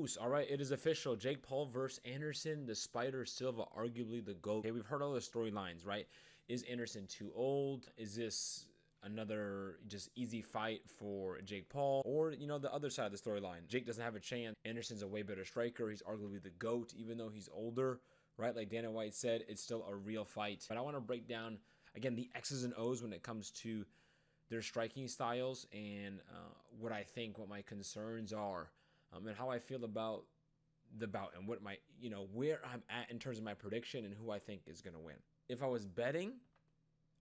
Moose, all right, it is official. Jake Paul versus Anderson, the Spider Silva, arguably the GOAT. Okay, we've heard all the storylines, right? Is Anderson too old? Is this another just easy fight for Jake Paul? Or, the other side of the storyline. Jake doesn't have a chance. Anderson's a way better striker. He's arguably the GOAT, even though he's older, right? Like Dana White said, it's still a real fight. But I want to break down, again, the X's and O's when it comes to their striking styles and what I think, what my concerns are, and how I feel about the bout and what my, where I'm at in terms of my prediction and who I think is going to win. If I was betting,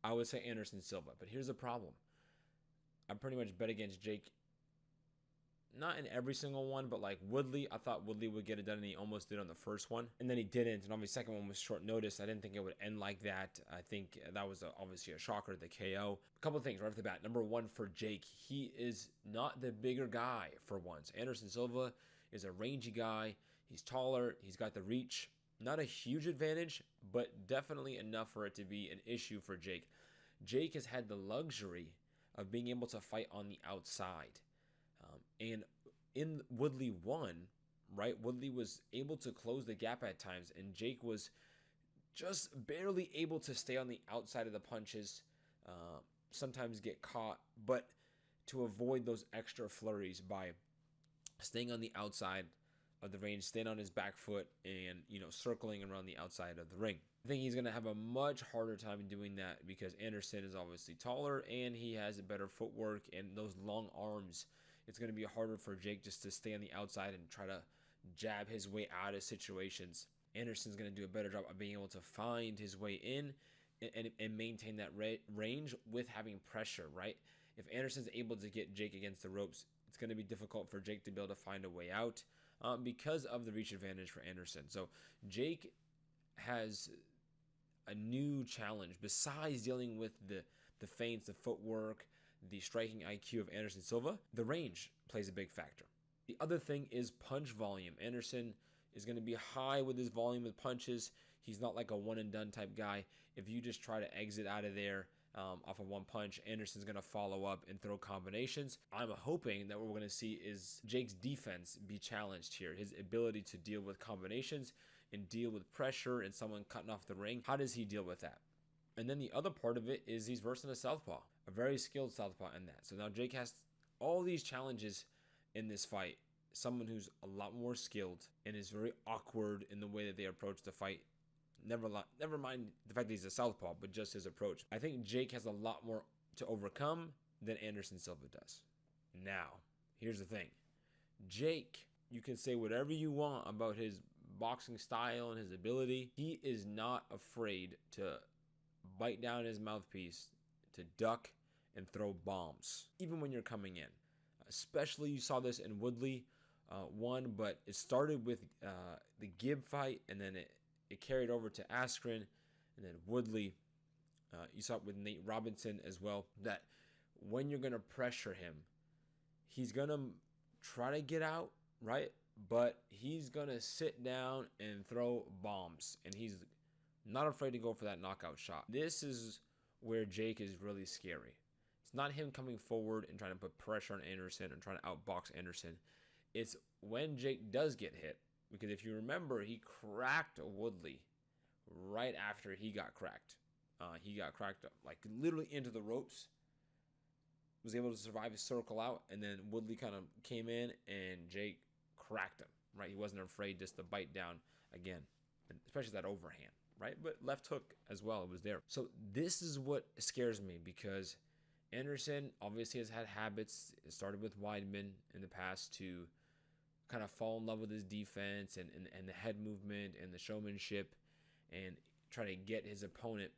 I would say Anderson Silva. But here's the problem. I pretty much bet against Jake, not in every single one, but like Woodley. I thought Woodley would get it done, and he almost did on the first one. And then he didn't. And obviously, the second one was short notice. I didn't think it would end like that. I think that was obviously a shocker, the KO. A couple of things right off the bat. Number one, for Jake, he is not the bigger guy for once. Anderson Silva is a rangy guy. He's taller. He's got the reach. Not a huge advantage, but definitely enough for it to be an issue for Jake. Jake has had the luxury of being able to fight on the outside. And in Woodley 1, right, Woodley was able to close the gap at times, and Jake was just barely able to stay on the outside of the punches, sometimes get caught, but to avoid those extra flurries by staying on the outside of the range, staying on his back foot, and, circling around the outside of the ring. I think he's going to have a much harder time doing that because Anderson is obviously taller and he has a better footwork and those long arms. It's going to be harder for Jake just to stay on the outside and try to jab his way out of situations. Anderson's going to do a better job of being able to find his way in and maintain that range with having pressure, right? If Anderson's able to get Jake against the ropes, it's going to be difficult for Jake to be able to find a way out because of the reach advantage for Anderson. So Jake has a new challenge besides dealing with the feints, the footwork, the striking IQ of Anderson Silva. The range plays a big factor. The other thing is punch volume. Anderson is going to be high with his volume of punches. He's not like a one and done type guy. If you just try to exit out of there off of one punch, Anderson's going to follow up and throw combinations. I'm hoping that what we're going to see is Jake's defense be challenged here. His ability to deal with combinations and deal with pressure and someone cutting off the ring. How does he deal with that? And then the other part of it is he's versing a southpaw, a very skilled southpaw in that. So now Jake has all these challenges in this fight. Someone who's a lot more skilled and is very awkward in the way that they approach the fight. Never mind the fact that he's a southpaw, but just his approach. I think Jake has a lot more to overcome than Anderson Silva does. Now, here's the thing. Jake, you can say whatever you want about his boxing style and his ability. He is not afraid to bite down his mouthpiece, to duck and throw bombs, even when you're coming in. Especially you saw this in Woodley 1, but it started with the Gibb fight, and then it carried over to Askren, and then Woodley. You saw it with Nate Robinson as well, that when you're going to pressure him, he's going to try to get out, right? But he's going to sit down and throw bombs, and he's not afraid to go for that knockout shot. This is where Jake is really scary. It's not him coming forward and trying to put pressure on Anderson and trying to outbox Anderson. It's when Jake does get hit. Because if you remember, he cracked Woodley right after he got cracked. He got cracked like literally into the ropes. Was able to survive his circle out. And then Woodley kind of came in and Jake cracked him. Right? He wasn't afraid just to bite down again. Especially that overhand. Right? But left hook as well. It was there. So this is what scares me because Anderson obviously has had habits. It started with Weidman in the past to kind of fall in love with his defense and the head movement and the showmanship and try to get his opponent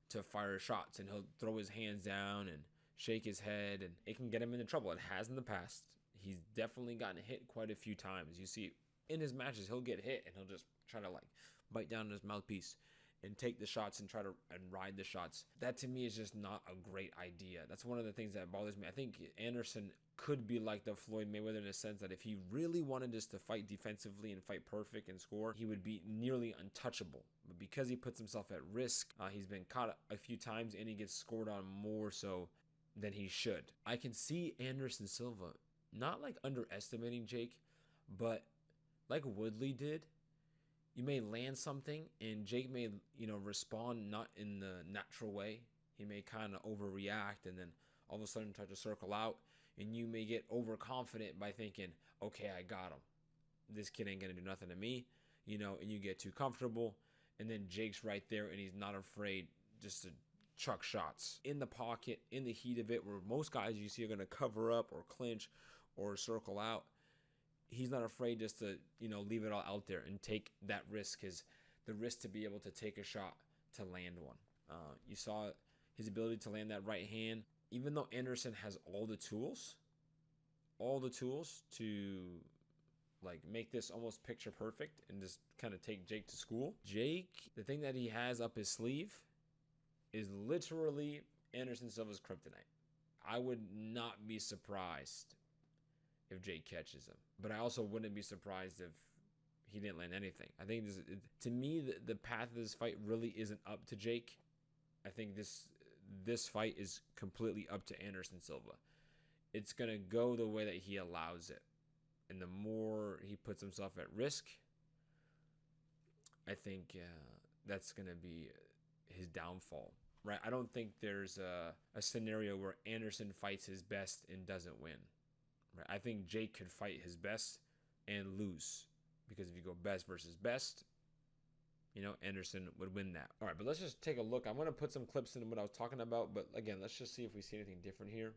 to fire shots. And he'll throw his hands down and shake his head, and it can get him into trouble. It has in the past. He's definitely gotten hit quite a few times. You see in his matches, he'll get hit and he'll just try to like bite down his mouthpiece and take the shots and try to ride the shots. That to me is just not a great idea. That's one of the things that bothers me. I think Anderson could be like the Floyd Mayweather in a sense that if he really wanted just to fight defensively and fight perfect and score, he would be nearly untouchable. But because he puts himself at risk, he's been caught a few times and he gets scored on more so than he should. I can see Anderson Silva not like underestimating Jake, But like Woodley did, you may land something and Jake may, respond not in the natural way. He may kind of overreact and then all of a sudden try to circle out, and you may get overconfident by thinking, okay, I got him. This kid ain't going to do nothing to me, and you get too comfortable. And then Jake's right there and he's not afraid just to chuck shots in the pocket, in the heat of it, where most guys you see are going to cover up or clinch or circle out. He's not afraid just to, leave it all out there and take that risk, the risk to be able to take a shot to land one. You saw his ability to land that right hand. Even though Anderson has all the tools to like make this almost picture perfect and just kind of take Jake to school. Jake, the thing that he has up his sleeve is literally Anderson Silva's kryptonite. I would not be surprised if Jake catches him, but I also wouldn't be surprised if he didn't land anything. I think to me, the path of this fight really isn't up to Jake. I think this fight is completely up to Anderson Silva. It's going to go the way that he allows it. And the more he puts himself at risk, I think that's going to be his downfall. Right? I don't think there's a scenario where Anderson fights his best and doesn't win. Right? I think Jake could fight his best and lose. Because if you go best versus best, Anderson would win that. All right, but let's just take a look. I'm going to put some clips in what I was talking about. But again, let's just see if we see anything different here.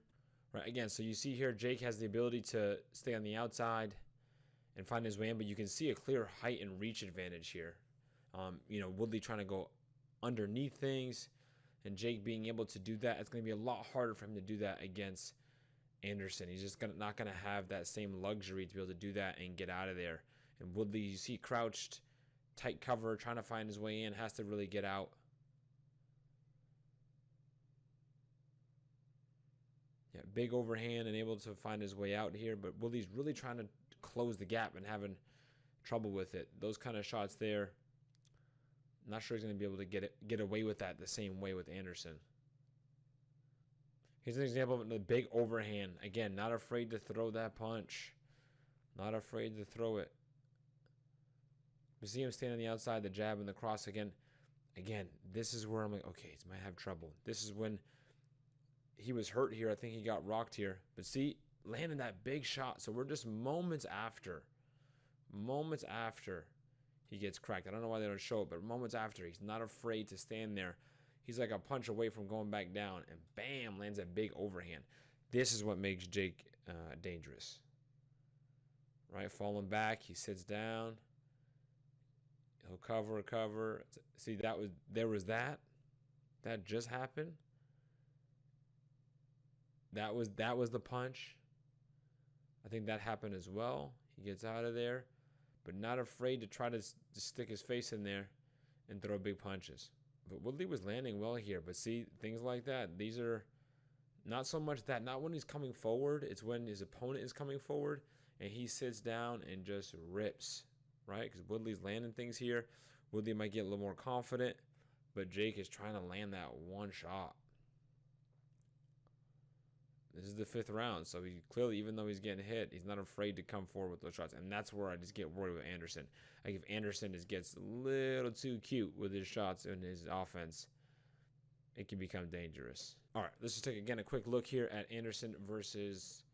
Right, again, so you see here Jake has the ability to stay on the outside and find his way in, but you can see a clear height and reach advantage here. Woodley trying to go underneath things, and Jake being able to do that. It's going to be a lot harder for him to do that against Anderson. He's just not going to have that same luxury to be able to do that and get out of there. And Woodley, you see crouched, tight cover, trying to find his way in, has to really get out. Yeah, big overhand and able to find his way out here, but Woodley's really trying to close the gap and having trouble with it. Those kind of shots there, not sure he's going to be able to get away with that the same way with Anderson. Here's an example of a big overhand. Again, not afraid to throw that punch. Not afraid to throw it. We see him stand on the outside, the jab and the cross again. Again, this is where I'm like, okay, he might have trouble. This is when he was hurt here. I think he got rocked here. But see, landing that big shot. So we're just moments after he gets cracked. I don't know why they don't show it, but moments after, he's not afraid to stand there. He's like a punch away from going back down, and bam, lands a big overhand. This is what makes Jake dangerous. Right, falling back, he sits down. He'll cover. See, there was that just happened. That was the punch. I think that happened as well. He gets out of there, but not afraid to try to stick his face in there and throw big punches. But Woodley was landing well here. But see, things like that, these are not so much that, not when he's coming forward. It's when his opponent is coming forward and he sits down and just rips, right? Because Woodley's landing things here. Woodley might get a little more confident, but Jake is trying to land that one shot. This is the 5th round, so he clearly, even though he's getting hit, he's not afraid to come forward with those shots, and that's where I just get worried with Anderson. Like if Anderson just gets a little too cute with his shots and his offense, it can become dangerous. All right, let's just take again a quick look here at Anderson versus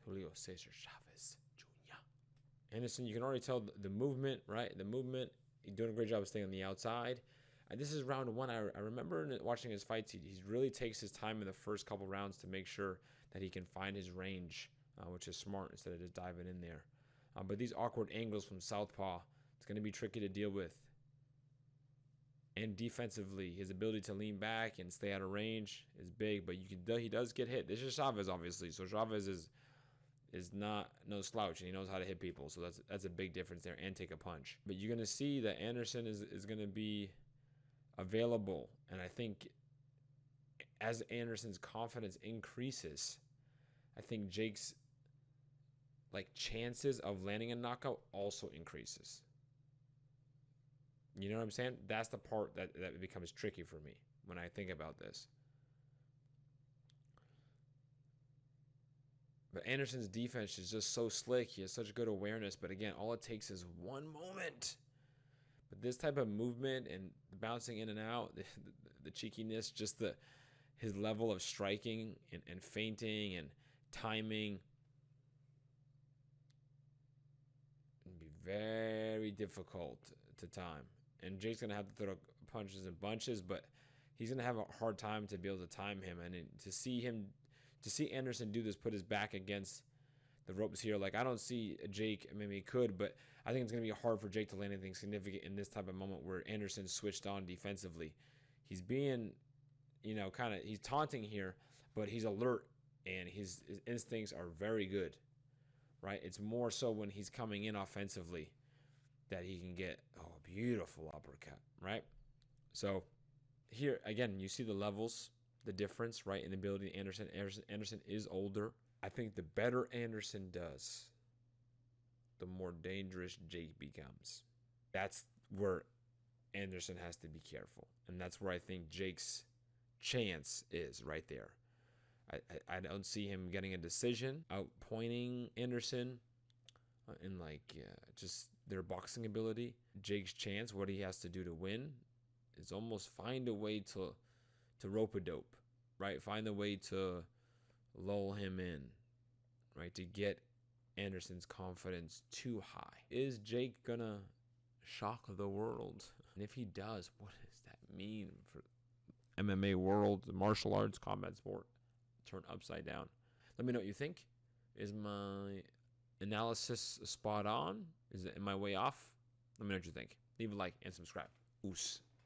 Julio Cesar Chavez Jr. Anderson, you can already tell the movement, right? The movement, he's doing a great job of staying on the outside. This is round 1. I remember watching his fights, he really takes his time in the first couple rounds to make sure that he can find his range, which is smart instead of just diving in there. But these awkward angles from southpaw, it's going to be tricky to deal with. And defensively, his ability to lean back and stay out of range is big, but he does get hit. This is Chavez, obviously, so Chavez is not no slouch, and he knows how to hit people, so that's a big difference there, and take a punch. But you're going to see that Anderson is going to be available, and I think as Anderson's confidence increases, I think Jake's chances of landing a knockout also increases. You know what I'm saying? That's the part that becomes tricky for me when I think about this. But Anderson's defense is just so slick. He has such good awareness. But again, all it takes is one moment. But this type of movement and the bouncing in and out, the cheekiness, just his level of striking and feinting and timing, it'd be very difficult to time. And Jake's going to have to throw punches in bunches, but he's going to have a hard time to be able to time him. And to see Anderson do this, put his back against the ropes here, like I don't see Jake, maybe he could, but I think it's going to be hard for Jake to land anything significant in this type of moment where Anderson switched on defensively. He's being, he's taunting here, but he's alert and his instincts are very good, right? It's more so when he's coming in offensively that he can get a beautiful uppercut, right? So here, again, you see the levels, the difference, right, in the ability of Anderson. Anderson is older. I think the better Anderson does, the more dangerous Jake becomes. That's where Anderson has to be careful. And that's where I think Jake's chance is right there. I don't see him getting a decision, outpointing Anderson in just their boxing ability. Jake's chance, what he has to do to win, is almost find a way to rope-a-dope, right? Find a way to lull him in, right? To get Anderson's confidence too high. Is Jake gonna shock the world? And if he does, what does that mean for MMA world, the martial arts, combat sport, turn upside down? Let me know what you think. Is my analysis spot on? Am I way off? Let me know what you think. Leave a like and subscribe. Oos.